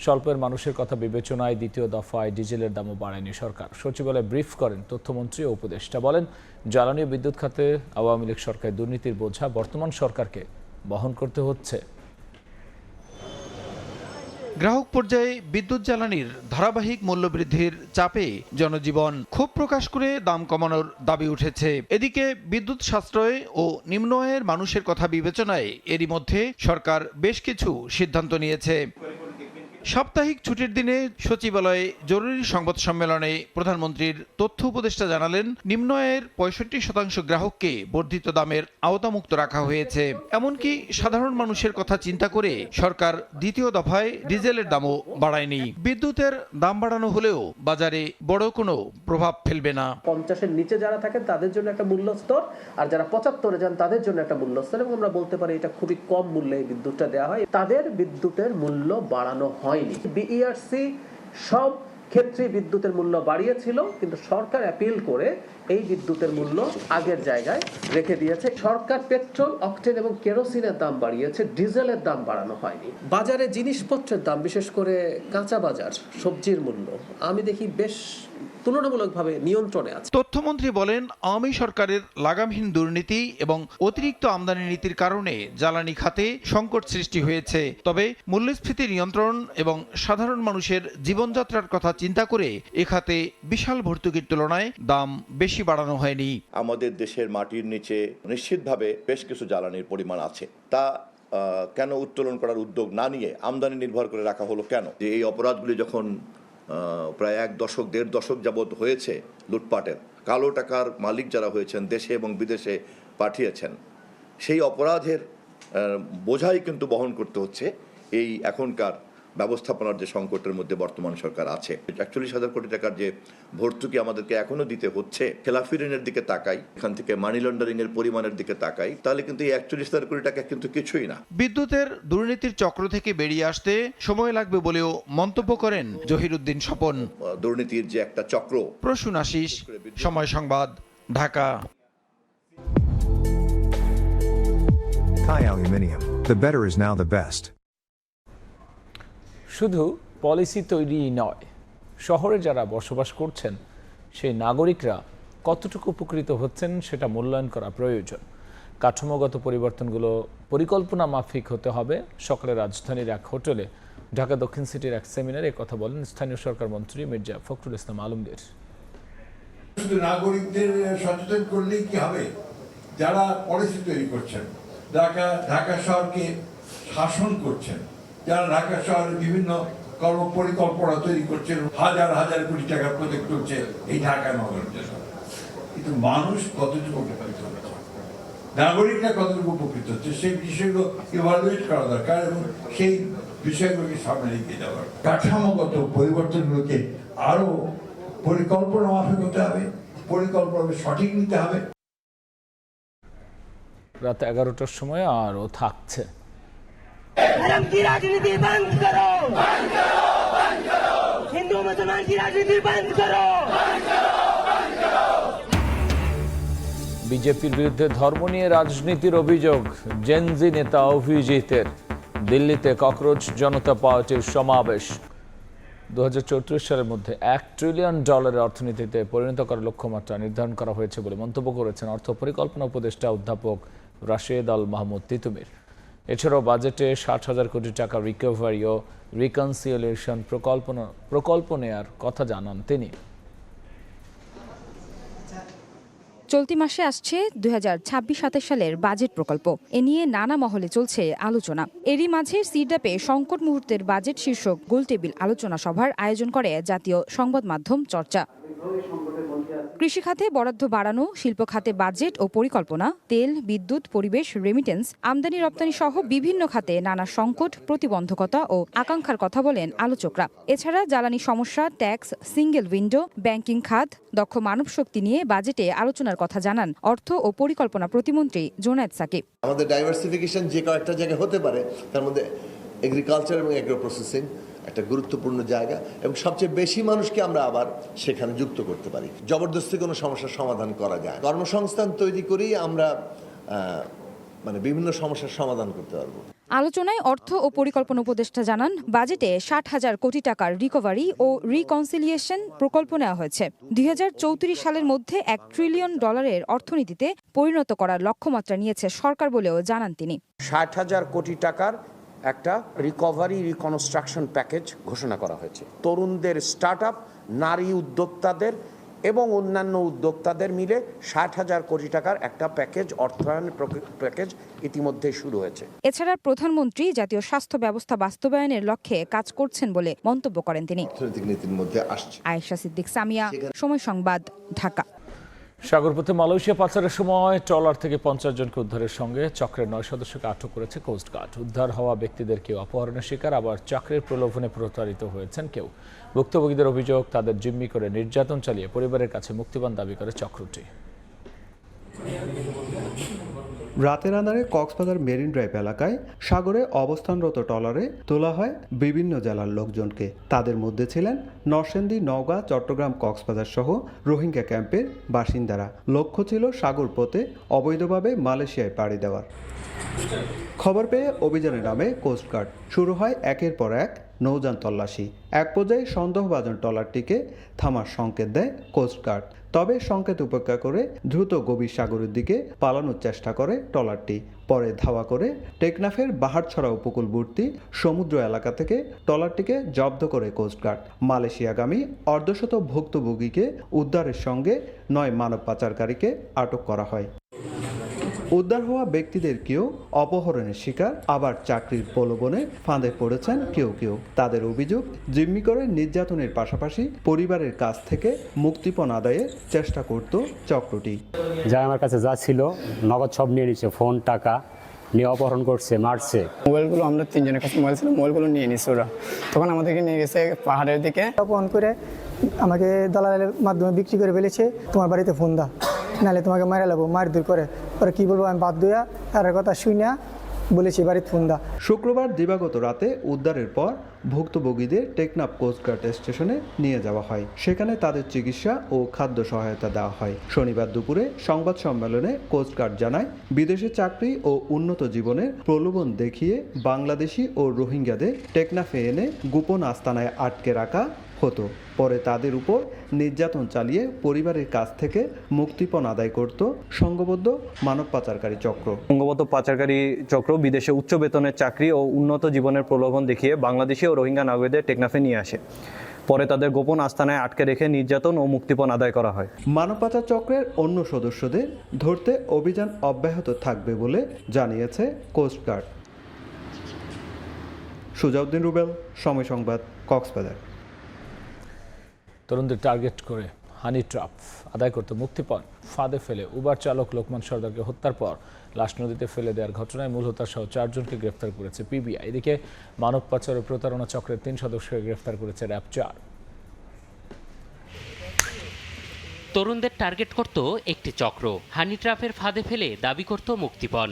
স্বল্পের মানুষের কথা বিবেচনায় দ্বিতীয় দফায় ডিজেলের দামও বাড়ায়নি সরকার। সচিবালয়ে ব্রিফ করেন তথ্যমন্ত্রী ও উপদেষ্টা। বলেন, জ্বালানি ও বিদ্যুৎ খাতে আওয়ামী লীগ সরকারের দুর্নীতির বোঝা বর্তমান সরকারকে বহন করতে হচ্ছে। গ্রাহক পর্যায়ে বিদ্যুৎ জ্বালানির ধারাবাহিক মূল্যবৃদ্ধির চাপে জনজীবন ক্ষোভ প্রকাশ করে দাম কমানোর দাবি উঠেছে। এদিকে বিদ্যুৎ সাশ্রয় ও নিম্ন আয়ের মানুষের কথা বিবেচনায় এরই মধ্যে সরকার বেশ কিছু সিদ্ধান্ত নিয়েছে। সাপ্তাহিক ছুটির দিনে সচিবালয়ে জরুরি সংবাদ সম্মেলনে প্রধানমন্ত্রীর তথ্য উপদেষ্টা জানালেন, নিম্ন আয়ের 65% গ্রাহককে বর্ধিত দামের আওতামুক্ত রাখা হয়েছে। এমনকি সাধারণ মানুষের কথা চিন্তা করে সরকার দ্বিতীয় দফায় ডিজেলের দামও বাড়ায়নি। বিদ্যুতের দাম বাড়ানো হলেও বাজারে বড় কোনো প্রভাব ফেলবে না। 50-এর নিচে যারা থাকেন তাদের জন্য একটা মূল্য স্তর, আর যারা 75-এ যান তাদের জন্য একটা মূল্য স্তর, এবং আমরা বলতে পারি এটা খুবই কম মূল্যে এই বিদ্যুৎটা দেওয়া হয়। তাদের বিদ্যুতের মূল্য বাড়ানো হয়নি। বিইআরসি সব ক্ষেত্রে বিদ্যুতের মূল্য বাড়িয়েছিল, কিন্তু সরকার অ্যাপিল করে এই বিদ্যুতের মূল্য আগের জায়গায় রেখে দিয়েছে। সরকার পেট্রোল, অকটেন এবং কেরোসিনের দাম বাড়িয়েছে, ডিজেলের দাম বাড়ানো হয়নি। বাজারে জিনিসপত্রের দাম, বিশেষ করে কাঁচা বাজার, সবজির মূল্য আমি দেখি বেশ তুলনামূলকভাবে নিয়ন্ত্রণে আছে। তথ্যমন্ত্রী বলেন, আওয়ামী সরকারের লাগামহীন দুর্নীতি এবং অতিরিক্ত আমদানি নীতির কারণে জ্বালানি খাতে সংকট সৃষ্টি হয়েছে। তবে মূল্যস্ফীতি নিয়ন্ত্রণ এবং সাধারণ মানুষের জীবনযাত্রার কথা চিন্তা করে এ খাতে বিশাল ভর্তুকির তুলনায় দাম বেশি বাড়ানো হয়নি। আমাদের দেশের মাটির নিচে নিশ্চিতভাবে বেশ কিছু জ্বালানির পরিমাণ আছে, তা কেন উত্তোলন করার উদ্যোগ না নিয়ে আমদানি নির্ভর করে রাখা হলো কেন? যে এই অপরাধগুলি যখন প্রায় 1 দশক 1.5 দশক যাবৎ হয়েছে লুটপাটের, কালো টাকার মালিক যারা হয়েছেন দেশে এবং বিদেশে পাঠিয়েছেন, সেই অপরাধের বোঝাই কিন্তু বহন করতে হচ্ছে এই এখনকার ব্যবস্থাপনার যে সংকটের মধ্যে বর্তমান সরকার আছে। ৪১,০০০ কোটি টাকার যে ভর্তুকি আমাদেরকে এখনো দিতে হচ্ছে, খেলাফি ঋণের দিকে তাকাই, এখান থেকে মানি লন্ডারিং এর পরিমাণের দিকে তাকাই, তাহলে কিন্তু এই ৪১,০০০ কোটি টাকা কিন্তু কিছুই না। বিদ্যুতের দুর্নীতির চক্র থেকে বেরিয়ে আসতে সময় লাগবে বলেও মন্তব্য করেন জহিরুদ্দিন স্বপন। দুর্নীতির যে একটা চক্র। প্রসূন আশিস, সময় সংবাদ, Dhaka. Thai Aluminium. The better is now the best. শুধু পলিসি তৈরি নয়, শহরে যারা বসবাস করছেন সেই নাগরিকরা কতটুকু উপকৃত হচ্ছেন সেটা মূল্যায়ন করা প্রয়োজন। কাঠামোগত পরিবর্তনগুলো পরিকল্পনা মাফিক হতে হবে। সকালে রাজধানীর এক হোটেলে ঢাকা দক্ষিণ সিটির এক সেমিনারে কথা বলেন স্থানীয় সরকার মন্ত্রী মির্জা ফখরুল ইসলাম আলমগীর। শুধু নাগরিকদের সচেতন করলেই কি হবে? যারা পলিসি তৈরি করছেন, ঢাকা শহরকে শাসন করছেন, যারা ঢাকা শহরের বিভিন্ন কর্মপরিকল্পনা তৈরি করছেন, হাজার হাজার কোটি টাকা প্রজেক্ট করছে এই ঢাকা নগরের জন্য, কিন্তু মানুষ কতটুকু উপকৃত হচ্ছে, নাগরিকরা কতটুকু উপকৃত হচ্ছে, সেই বিষয়গুলো ইভালুয়েট করা দরকার এবং সেই বিষয়গুলোকে সামনে এগিয়ে যাওয়ার। কাঠামোগত পরিবর্তনগুলোকে আরো পরিকল্পনা মাফিক হতে হবে, পরিকল্পনা সঠিক নিতে হবে। রাত 11টার সময় আরও থাকছে। राजनीति बंद करो, हिंदू मुसलमान की राजनीति बंद करो। বিজেপির বিরুদ্ধে ধর্ম নিয়ে রাজনীতির অভিযোগ জেনজি নেতা অভিজিতের। দিল্লিতে ককরোচ জনতা পার্টির সমাবেশ। 2034 সালের মধ্যে $1 ট্রিলিয়ন অর্থনীতিতে পরিণত করার লক্ষ্যমাত্রা নির্ধারণ করা হয়েছে বলে মন্তব্য করেছেন অর্থ পরিকল্পনা উপদেষ্টা অধ্যাপক রাশেদ আল মাহমুদ তিতুমির। এছাড়াও বাজেটে 60,000 কোটি টাকা রিকভারি ও রিকনসিলিয়েশন প্রকল্প নেয়ার কথা জানান তিনি। চলতি মাসে আসছে 2026-27 সালের বাজেট প্রকল্প। এ নিয়ে নানা মহলে চলছে আলোচনা। এরই মাঝে সিডাপে সংকট মুহূর্তের বাজেট শীর্ষক গোলটেবিল আলোচনা সভার আয়োজন করে জাতীয় সংবাদ মাধ্যম চর্চা। কৃষি খাতে বরাদ্দ বাড়ানো, শিল্প খাতে বাজেট ও পরিকল্পনা, তেল, বিদ্যুৎ, পরিবেশ, রেমিটেন্স, আমদানি রপ্তানি সহ বিভিন্ন খাতে নানা সংকট, প্রতিবন্ধকতা ও আকাঙ্ক্ষার কথা বলেন আলোচকরা। এছাড়া জ্বালানি সমস্যা, ট্যাক্স, সিঙ্গেল উইন্ডো, ব্যাংকিং খাত, দক্ষ মানবশক্তি নিয়ে বাজেটে আলোচনার কথা জানান অর্থ ও পরিকল্পনা প্রতিমন্ত্রী জোনায়েদ সাকিব। আমাদের ডাইভার্সিফিকেশন যে কয়েকটা জায়গায় হতে পারে, তার মধ্যে এগ্রিকালচার এবং এগ্রো প্রসেসিং একটা গুরুত্বপূর্ণ জায়গা এবং সবচেয়ে বেশি মানুষকে আমরা আবার সেখানে যুক্ত করতে পারি। জবরদস্তি কোনো সমস্যার সমাধান করা যায়। কর্মসংস্থান তৈরি করেই আমরা বিভিন্ন সমস্যার সমাধান করতে পারবো। আলোচনায় অর্থ ও পরিকল্পনা উপদেষ্টা জানান বাজেটে 60,000 কোটি টাকার রিকভারি ও রিকনসিলিয়েশন প্রকল্প নেওয়া হয়েছে। 2034 সালের মধ্যে $1 ট্রিলিয়ন অর্থনীতিতে পরিণত করার লক্ষ্যমাত্রা নিয়েছে সরকার বলেও জানান তিনি। 60,000 কোটি টাকার একটা রিকভারি রিকনস্ট্রাকশন প্যাকেজ ঘোষণা করা হয়েছে। তরুণদের স্টার্টআপ, নারী উদ্যোক্তাদের এবং অন্যান্য উদ্যোক্তাদের মিলে 60,000 কোটি টাকার একটা প্যাকেজ, অর্থায়ন প্যাকেজ ইতিমধ্যে শুরু হয়েছে। এছাড়া প্রধানমন্ত্রী জাতীয় স্বাস্থ্য ব্যবস্থা বাস্তবায়নের লক্ষ্যে কাজ করছেন বলে মন্তব্য করেন তিনি। অর্থনৈতিক নীতির মধ্যে আসছে। আয়েশা সিদ্দিক সামিয়া, সময় সংবাদ, ঢাকা। সাগরপথে মালয়েশিয়া পাচারের সময় ট্রলার থেকে 50 জনকে উদ্ধারের সঙ্গে চক্রের 9 সদস্যকে আটক করেছে কোস্টগার্ড। উদ্ধার হওয়া ব্যক্তিদের কেউ অপহরণের শিকার, আবার চক্রের প্রলোভনে প্রতারিত হয়েছেন কেউ। ভুক্তভোগীদের অভিযোগ, তাদের জিম্মি করে নির্যাতন চালিয়ে পরিবারের কাছে মুক্তিপণ দাবি করে চক্রটি। রাতের আঁধারে কক্সবাজার মেরিন ড্রাইভ এলাকায় সাগরে অবস্থানরত ট্রলারে তোলা হয় বিভিন্ন জেলার লোকজনকে। তাদের মধ্যে ছিলেন নরসিংদী, নওগাঁ, চট্টগ্রাম, কক্সবাজার সহ রোহিঙ্গা ক্যাম্পের বাসিন্দারা। লক্ষ্য ছিল সাগর পথে অবৈধভাবে মালয়েশিয়ায় পাড়ি দেওয়ার। খবর পেয়ে অভিযানের নামে কোস্টগার্ড। শুরু হয় একের পর এক নৌযান তল্লাশি। এক পর্যায়ে সন্দেহভাজন ট্রলারটিকে থামার সংকেত দেয় কোস্টগার্ড। তবে সংকেত উপেক্ষা করে দ্রুত গভীর সাগরের দিকে পালানোর চেষ্টা করে ট্রলারটি। পরে ধাওয়া করে টেকনাফের বাহারছড়া উপকূলবর্তী সমুদ্র এলাকা থেকে ট্রলারটিকে জব্দ করে কোস্টগার্ড। মালয়েশিয়াগামী অর্ধশত ভুক্তভোগীকে উদ্ধারের সঙ্গে 9 মানব পাচারকারীকে আটক করা হয়। উদ্ধার হওয়া ব্যক্তিদের কেউ অপহরণের শিকার, আবার চাকরির প্রলোভনে ফাঁদে পড়েছেন কেউ কেউ। তাদের অভিযোগ, জিম্মি করে নির্যাতনের পাশাপাশি পরিবারের কাছ থেকে মুক্তিপণ আদায়ের চেষ্টা করত চক্রটি। যা আমার কাছে যা ছিল নগদ সব নিয়ে নিচ্ছে, ফোন টাকা নিয়ে অপহরণ করছে, মারছে। মোবাইলগুলো আমরা তিনজনের কাছে মোবাইল ছিল, মোবাইলগুলো নিয়ে নিচ্ছে ওরা। তখন আমাদেরকে নিয়ে গেছে পাহাড়ের দিকে, অপহরণ করে আমাকে দালালের মাধ্যমে বিক্রি করে ফেলেছে। তোমার বাড়িতে ফোন দাও, নাহলে তোমাকে মারা লাগবো, মারধর করে। ওরা কি বলবো, আমি বাধ্য হইয়া তার কথা শুনিয়া বলেছি বাড়িতে ফোন দা। শুক্রবার দিবাগত রাতে উদ্ধারের পর ভুক্তভোগীদের টেকনাফ কোস্টগার্ড স্টেশনে নিয়ে যাওয়া হয়। সেখানে তাদের চিকিৎসা ও খাদ্য সহায়তা দেওয়া হয়। শনিবার দুপুরে সংবাদ সম্মেলনে কোস্টগার্ড জানায়, বিদেশে চাকরি ও উন্নত জীবনের প্রলোভন দেখিয়ে বাংলাদেশি ও রোহিঙ্গাদের টেকনাফে এনে গোপন আস্তানায় আটকে রাখা হতো। পরে তাদের উপর নির্যাতন চালিয়ে পরিবারের কাছ থেকে মুক্তিপণ আদায় করত সংঘবদ্ধ মানব পাচারকারী চক্র। সংঘবদ্ধ পাচারকারী চক্র বিদেশে উচ্চ বেতনের চাকরি ও উন্নত জীবনের প্রলোভন দেখিয়ে বাংলাদেশি ও রোহিঙ্গা নাগরিকদের টেকনাফে নিয়ে আসে। পরে তাদের গোপন আস্তানায় আটকে রেখে নির্যাতন ও মুক্তিপণ আদায় করা হয়। মানব পাচার চক্রের অন্য সদস্যদের ধরতে অভিযান অব্যাহত থাকবে বলে জানিয়েছে কোস্টগার্ড। সুজাউদ্দিন রুবেল, সময় সংবাদ, কক্সবাজার। তরুণদের টার্গেট করে হানি ট্র্যাপ আদায় করতে মুক্তিপণ ফাঁদে ফেলে উবার চালক লোকমান সর্দারকে হত্যার পর লাশ নদীতে ফেলে দেওয়ার ঘটনায় মূল হোতা সহ 4 জনকে গ্রেফতার করেছে পিবিআই। এদিকে মানব পাচার ও প্রতারণা চক্রের 3 সদস্যকে গ্রেফতার করেছে র্যাব 4। তরুণদের টার্গেট করত একটি চক্র, হানি ট্র্যাপের ফাঁদে ফেলে দাবি করত মুক্তিপণ।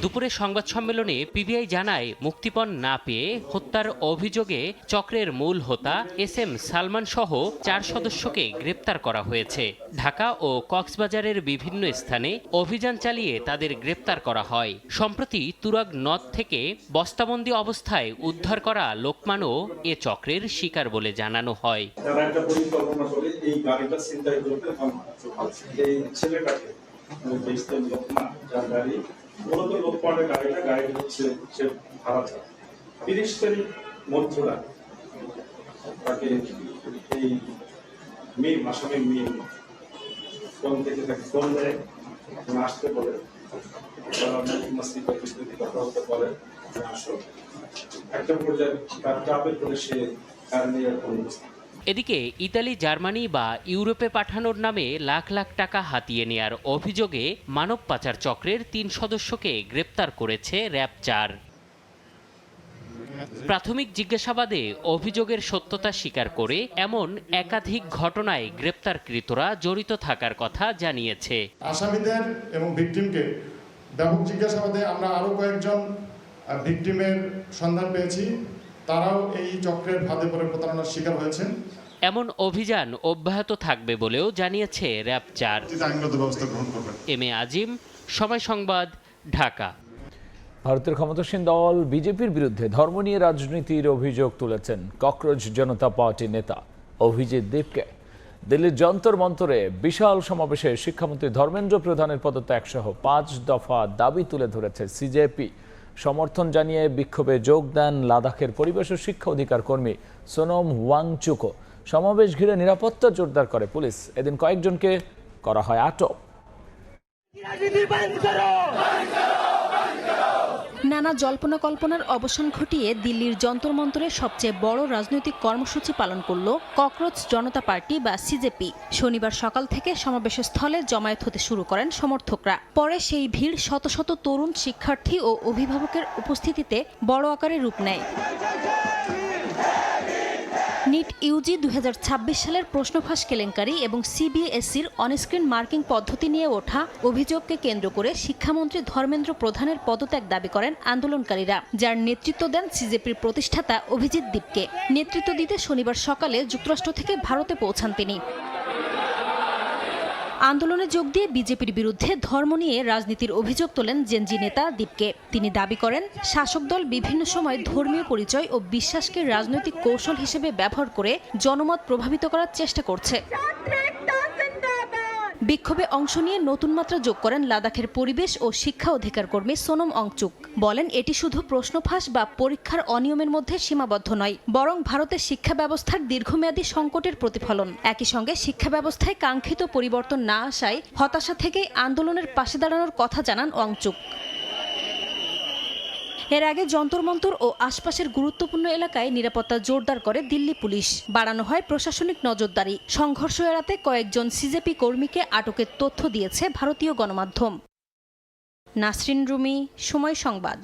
দুপুরে সংবাদ সম্মেলনে পিবিআই জানায়, মুক্তিপণ না পেয়ে হত্যার অভিযোগে চক্রের মূল হোতা SM সালমান সহ 4 সদস্যকে গ্রেপ্তার করা হয়েছে। ঢাকা ও কক্সবাজারের বিভিন্ন স্থানে অভিযান চালিয়ে তাদের গ্রেপ্তার করা হয়। সম্প্রতি তুরাগ নদ থেকে বস্তাবন্দি অবস্থায় উদ্ধার করা লোকমানও এ চক্রের শিকার বলে জানানো হয়। মূলত লোকমানের গাড়িটা হচ্ছে সে ভাড়া চায় 30 তারিখ মধ্যরা তাকে এই আসামি ফোন থেকে তাকে ফোন দেয়, আসতে বলে, কথা বলতে বলে, আসো। একটা পর্যায়ে তার ট্রাভেল করে সে কার নিয়ে ফোন। এদিকে ইতালি, জার্মানি বা ইউরোপে পাঠানোর নামে লাখ লাখ টাকা হাতিয়ে নেয়ার অভিযোগে মানব পাচার চক্রের 3 সদস্যকে গ্রেপ্তার করেছে র্যাব 4। প্রাথমিক জিজ্ঞাসাবাদে অভিযোগের সত্যতা স্বীকার করে এমন একাধিক ঘটনায় গ্রেপ্তারকৃতরা জড়িত থাকার কথা জানিয়েছে। আসামিদের এবং ভিকটিমকে ব্যাপক জিজ্ঞাসাবাদে আমরা আরও কয়েকজন ভিকটিমের সন্ধান পেয়েছি, তারাও এই চক্রের ফাঁদে পড়ে প্রতারণার শিকার হয়েছেন। এমন অভিযান অব্যাহত থাকবে বলেও জানিয়েছে র্যাব 4। এম এ আজিম, সময় সংবাদ, ঢাকা। ভারতের ক্ষমতাসীন দল বিজেপির বিরুদ্ধে ধর্ম নিয়ে রাজনীতির অভিযোগ তুলেছেন ককরোচ জনতা পার্টির নেতা অভিজিৎ দেবকে। দিল্লির যন্তর মন্তরে বিশাল সমাবেশে শিক্ষামন্ত্রী ধর্মেন্দ্র প্রধানের পদত্যাগ সহ 5 দফা দাবি তুলে ধরেছে সিজেপি। সমর্থন জানিয়ে বিক্ষোভে যোগ দেন লাদাখের পরিবেশ ও শিক্ষা অধিকার কর্মী সোনম ওয়াংচুকও। সমাবেশ ঘিরে নিরাপত্তা জোরদার করে পুলিশ। এদিন কয়েকজনকে করা হয় আটক। নানা জল্পনা কল্পনার অবসান ঘটিয়ে দিল্লির যন্তর মন্তরে সবচেয়ে বড় রাজনৈতিক কর্মসূচি পালন করল ককরোচ জনতা পার্টি বা সিজেপি। শনিবার সকাল থেকে সমাবেশের স্থলে জমায়েত হতে শুরু করেন সমর্থকরা। পরে সেই ভিড় শত শত তরুণ, শিক্ষার্থী ও অভিভাবকের উপস্থিতিতে বড় আকারে রূপ নেয়। নিট ইউজি 2026 সালের প্রশ্নফাঁস কেলেঙ্কারি এবং সিবিএসইর অনস্ক্রিন মার্কিং পদ্ধতি নিয়ে ওঠা অভিযোগকে কেন্দ্র করে শিক্ষামন্ত্রী ধর্মেন্দ্র প্রধানের পদত্যাগ দাবি করেন আন্দোলনকারীরা, যার নেতৃত্ব দেন সিজেপির প্রতিষ্ঠাতা অভিজিৎ দীপকে। নেতৃত্ব দিতে শনিবার সকালে যুক্তরাষ্ট্র থেকে ভারতে পৌঁছান তিনি। আন্দোলনে যোগ দিয়ে বিজেপির বিরুদ্ধে ধর্ম নিয়ে রাজনীতির অভিযোগ তোলেন জেনজি নেতা দীপকে। তিনি দাবি করেন, শাসক দল বিভিন্ন সময় ধর্মীয় পরিচয় ও বিশ্বাসকে রাজনৈতিক কৌশল হিসেবে ব্যবহার করে জনমত প্রভাবিত করার চেষ্টা করছে। বিক্ষোভে অংশ নিয়ে নতুন মাত্রা যোগ করেন লাদাখের পরিবেশ ও শিক্ষা অধিকার কর্মী সোনম অংচুক। বলেন এটি শুধু প্রশ্ন ফাঁস বা পরীক্ষার অনিয়মের মধ্যে সীমাবদ্ধ নয়, বরং ভারতের শিক্ষা ব্যবস্থার দীর্ঘমেয়াদী সংকটের প্রতিফলন। একই সঙ্গে শিক্ষা ব্যবস্থায় কাঙ্ক্ষিত পরিবর্তন না আসায় হতাশা থেকেই আন্দোলনের পাশে দাঁড়ানোর কথা জানান অংচুক। এর আগে যন্তর মন্তর ও আশপাশের গুরুত্বপূর্ণ এলাকায় নিরাপত্তা জোরদার করে দিল্লি পুলিশ। বাড়ানো হয় প্রশাসনিক নজরদারি। সংঘর্ষ এড়াতে কয়েকজন সিজেপি কর্মীকে আটকের তথ্য দিয়েছে ভারতীয় গণমাধ্যম। নাসরিন রুমি, সময় সংবাদ।